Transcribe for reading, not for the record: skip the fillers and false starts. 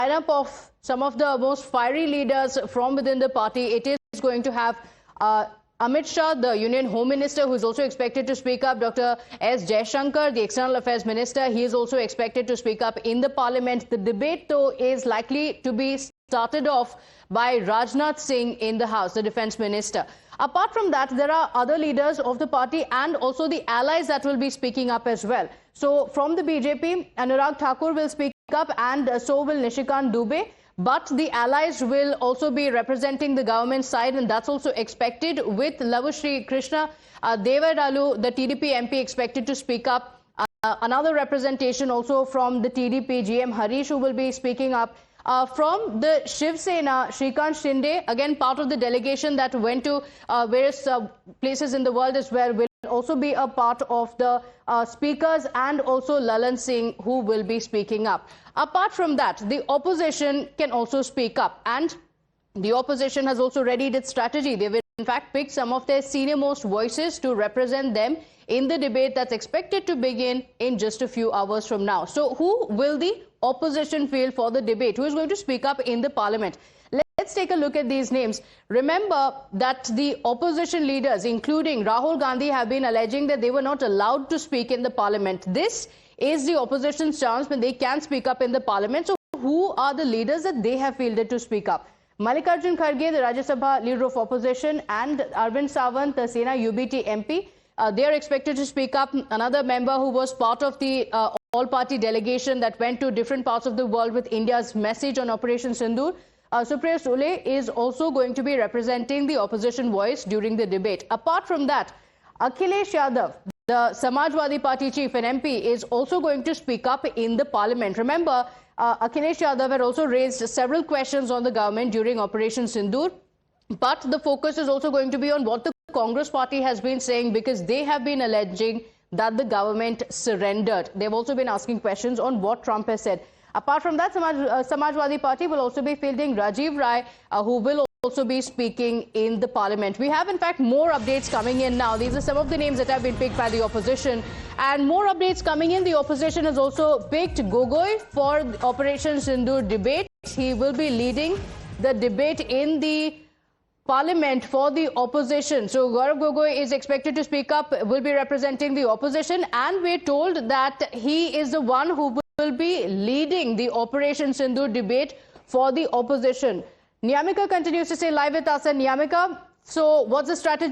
lineup of some of the most fiery leaders from within the party. It is going to have Amit Shah, the Union Home Minister, who is also expected to speak up. Dr. S. Jaishankar, the External Affairs Minister, he is also expected to speak up in the Parliament. The debate, though, is likely to be started off by Rajnath Singh in the House, the Defence Minister. Apart from that, there are other leaders of the party and also the allies that will be speaking up as well. So from the BJP, Anurag Thakur will speak up, and so will Nishikant Dubey. But the allies will also be representing the government side, and that's also expected, with Lavashri Krishna Devaralu, the TDP MP, expected to speak up. Another representation also from the TDP, GM Harish, who will be speaking up. From the Shiv Sena, Shrikant Shinde, again part of the delegation that went to various places in the world as well, will also be a part of the speakers, and also Lalan Singh, who will be speaking up. Apart from that, the opposition can also speak up, and the opposition has also readied its strategy. They've in fact picked some of their senior-most voices to represent them in the debate that's expected to begin in just a few hours from now. So who will the opposition field for the debate? Who is going to speak up in the Parliament? Let's take a look at these names. Remember that the opposition leaders, including Rahul Gandhi, have been alleging that they were not allowed to speak in the Parliament. This is the opposition's chance when they can speak up in the Parliament. So who are the leaders that they have fielded to speak up? Mallikarjun Kharge, the Rajya Sabha leader of opposition, and Arvind Sawant, the Sena UBT MP, they are expected to speak up. Another member who was part of the all-party delegation that went to different parts of the world with India's message on Operation Sindoor, Supriya Sule, is also going to be representing the opposition voice during the debate. Apart from that, Akhilesh Yadav, the Samajwadi Party chief and MP, is also going to speak up in the Parliament. Remember, Akhilesh Yadav had also raised several questions on the government during Operation Sindoor, but the focus is also going to be on what the Congress party has been saying, because they have been alleging that the government surrendered. They've also been asking questions on what Trump has said. Apart from that, Samajwadi Party will also be fielding Rajiv Rai, who will also be speaking in the Parliament. We have, in fact, more updates coming in now. These are some of the names that have been picked by the opposition. And more updates coming in. The opposition has also picked Gogoi for the Operation Sindoor debate. He will be leading the debate in the Parliament for the opposition. So Gaurav Gogoi is expected to speak up, will be representing the opposition, and we're told that he is the one who will be leading the Operation Sindoor debate for the opposition. Niyamika continues to stay live with us. And Niyamika, so what's the strategy